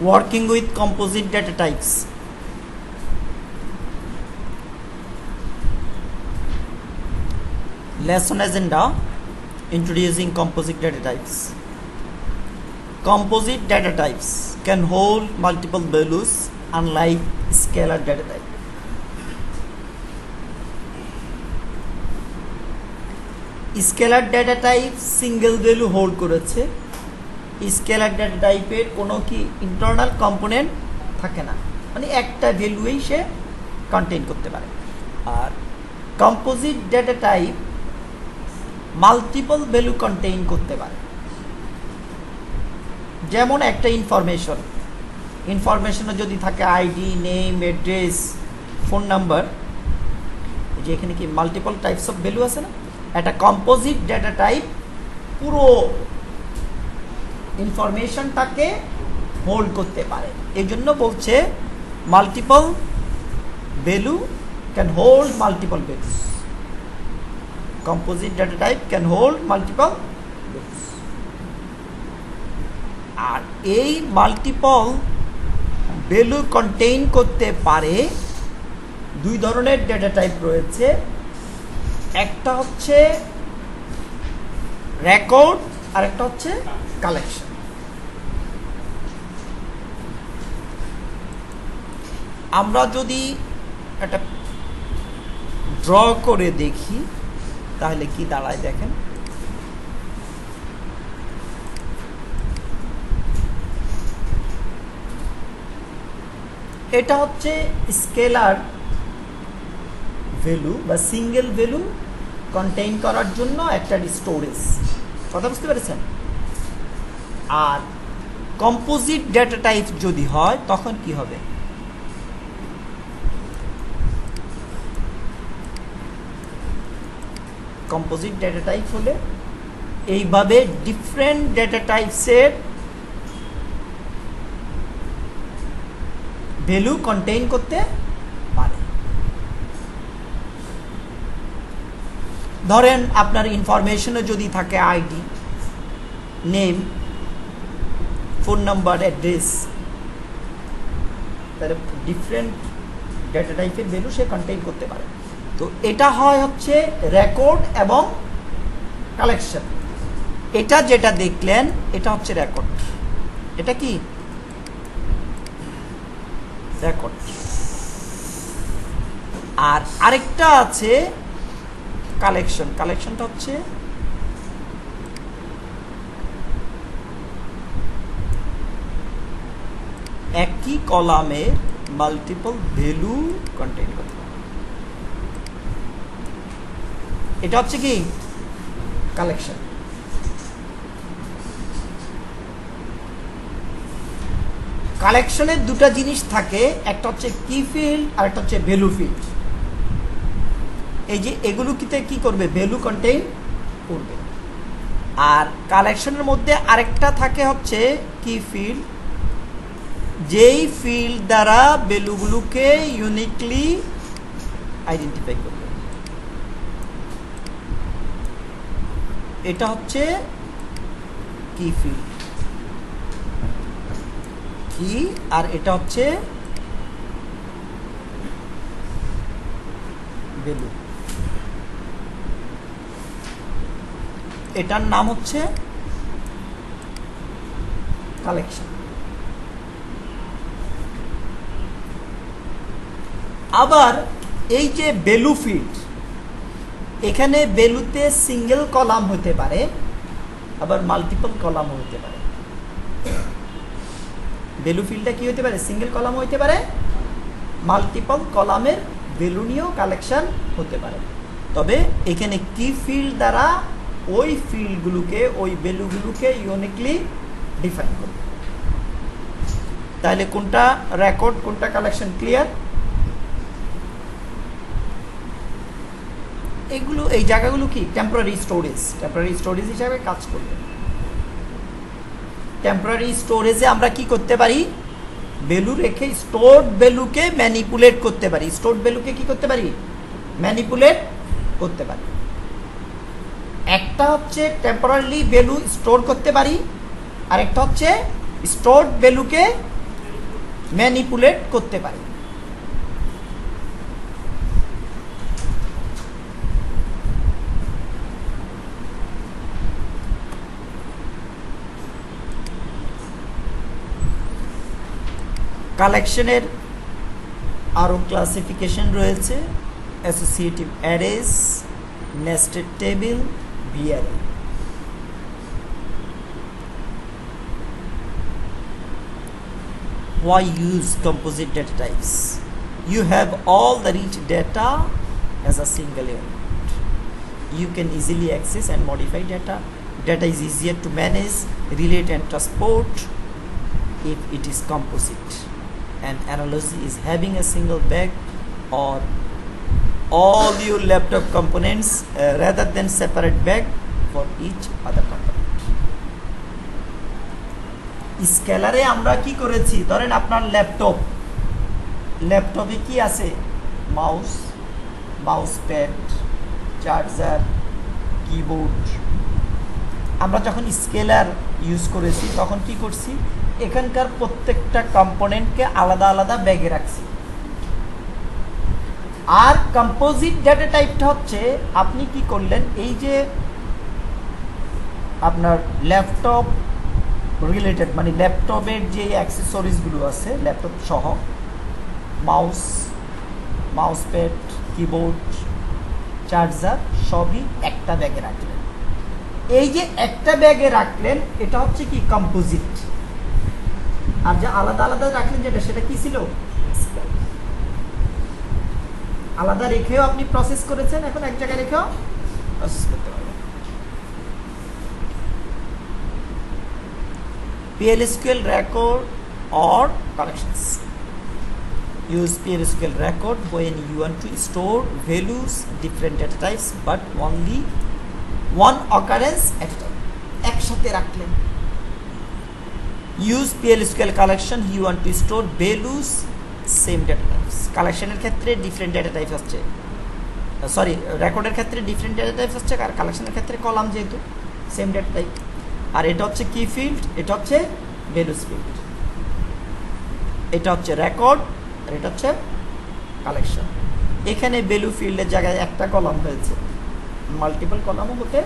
Working with composite data types. Lesson agenda: introducing composite data types. Composite data types can hold multiple values unlike scalar data type. Scalar data type single value hold করেছে। Scalar data type এর কোনো কি internal component থাকে না, মানে একটা ভ্যালুই সে contain করতে পারে। আর composite data type multiple value contain করতে পারে। যেমন একটা ইনফরমেশনে যদি থাকে ID, name, address, phone number, যে এখানে কি মাল্টিপল টাইপস অফ ভ্যালু আছে না, একটা কম্পোজিট ডেটা টাইপ পুরো ইনফরমেশনটাকে হোল্ড করতে পারে। এই জন্য বলছে multiple value can hold multiple values. Composite data type can hold multiple values. আর এই মাল্টিপল ভ্যালু কন্টেইন করতে পারে দুই ধরনের ডেটা টাইপ রয়েছে। একটা হচ্ছে রেকর্ড আর একটা হচ্ছে কালেকশন। আমরা যদি একটা ড্র করে দেখি তাহলে কি দাঁড়ায় দেখেন। এটা হচ্ছে স্কেলার ভ্যালু বা সিঙ্গেল ভ্যালু কন্টেইন করার জন্য একটা স্টোরেজ, কথা বুঝতে পেরেছেন। আর কম্পোজিট ডেটা টাইপ যদি হয় তখন কি হবে, কম্পোজিট ডেটা টাইপ হলে এইভাবে ডিফারেন্ট ডেটা টাইপসের ভ্যালু কন্টেইন করতে পারে। ধরেন আপনার ইনফরমেশনে যদি থাকে ID, name, phone number, address, তাহলে ডিফারেন্ট ডেটা টাইপের ভ্যালু সে কন্টেইন করতে পারে। তো এটা হয় হচ্ছে রেকর্ড এবং কালেকশন। এটা যেটা দেখলেন এটা হচ্ছে রেকর্ড। এটা কি রেকর্ড। আর আরেকটা আছে কালেকশন। কালেকশনটা হচ্ছে একই কলামে মাল্টিপল ভ্যালু কন্টেইন করতে পারে। এটা হচ্ছে কি কালেকশন। কালেকশনের দুটো জিনিস থাকে, একটা হচ্ছে কি ফিল্ড আর একটা হচ্ছে ভ্যালু ফিল্ড। এই যে এগুলো কি করবে, ভ্যালু কন্টেইন করবে। আর কালেকশনের মধ্যে আরেকটা থাকে হচ্ছে কি ফিল্ড, যেই ফিল্ড দ্বারা ভ্যালুগুলোকে ইউনিকলি আইডেন্টিফাই করবে। এটা হচ্ছে কি ফিল্ড, কি, আর এটা হচ্ছে ভ্যালু। এটার নাম হচ্ছে কালেকশন। আবার এই যে ভ্যালু ফিল্ড, এখানে ভ্যালুতে সিঙ্গেল কলাম হতে পারে, আবার মাল্টিপল কলাম হতে পারে। ভ্যালু ফিল্ডটা কি হতে পারে, সিঙ্গেল কলাম হতে পারে, মাল্টিপল কলামের ভ্যালু নিয়েও কালেকশন হতে পারে। তবে এখানে কি ফিল্ড দ্বারা ওই ফিল্ডগুলোকে, ওই ভ্যালুগুলোকে ইউনিকলি ডিফাইন করবে। তাহলে কোনটা রেকর্ড কোনটা কালেকশন ক্লিয়ার? এগুলো, এই জায়গাগুলো কি টেম্পোরারি স্টোরেজ হিসাবে কাজ করবে। টেম্পোরারি স্টোরেজে আমরা কি করতে পারি, ভ্যালু রেখে স্টোরড ভ্যালুকে ম্যানিপুলেট করতে পারি। স্টোরড ভ্যালুকে কি করতে পারি, ম্যানিপুলেট করতে পারি। একটা হচ্ছে টেম্পোরারি ভ্যালু স্টোর করতে পারি, আর একটা হচ্ছে স্টোরড ভ্যালুকে ম্যানিপুলেট করতে পারি। কালেকশনের আরও ক্লাসিফিকেশন রয়েছে, associative arrays, nested table, BRA. Why use composite data types? You have all the rich data as a single unit. You can easily access and modify data. Data is easier to manage, relate and transport if it is composite. An analogy is having a single bag or all your laptop components rather than separate bag for each other component. স্কেলারে আমরা কি করেছি, ধরেন আপনার ল্যাপটপে কি আছে, mouse pad, charger, keyboard. আমরা যখন স্কেলার ইউজ করেছি তখন কি করছি, এখানকার প্রত্যেকটা কম্পোনেন্টকে আলাদা আলাদা ব্যাগে রাখছি। আর কম্পোজিট ডেটা টাইপটা হচ্ছে আপনি কি করলেন, এই যে আপনার ল্যাপটপ রিলেটেড মানে ল্যাপটপের যে অ্যাক্সেসরিজগুলো আছে ল্যাপটপ সহ, মাউস প্যাড, কিবোর্ড, চার্জার সবই একটা ব্যাগে রাখলেন। এই যে একটা ব্যাগে রাখলেন এটা হচ্ছে কি কম্পোজিট। আর যে আলাদা আলাদা রাখলেন যেটা, সেটা কি ছিল, আলাদা রেখেও আপনি প্রসেস করেছেন, এখন এক জায়গায় রেখেও প্রসেস করতে পারবেন। PL/SQL record or collections. Use PL/SQL record when you want to store values different data types but only one occurrence at a time. একসাথে রাখলেন। Use PL/SQL collection you want to store values same data types. কালেকশনের ক্ষেত্রে different data types হচ্ছে, sorry রেকর্ডের ক্ষেত্রে different data types হচ্ছে, আর কালেকশনের ক্ষেত্রে কলাম যেহেতু সেম ডেটা টাইপ। আর এটা হচ্ছে কি ফিল্ড, এটা হচ্ছে ভ্যালুস ফিল্ড, এটা হচ্ছে রেকর্ড আর এটা হচ্ছে কালেকশন। এখানে ভ্যালু ফিল্ডের জায়গায় একটা কলাম হয়েছে, মাল্টিপল কলামও হতে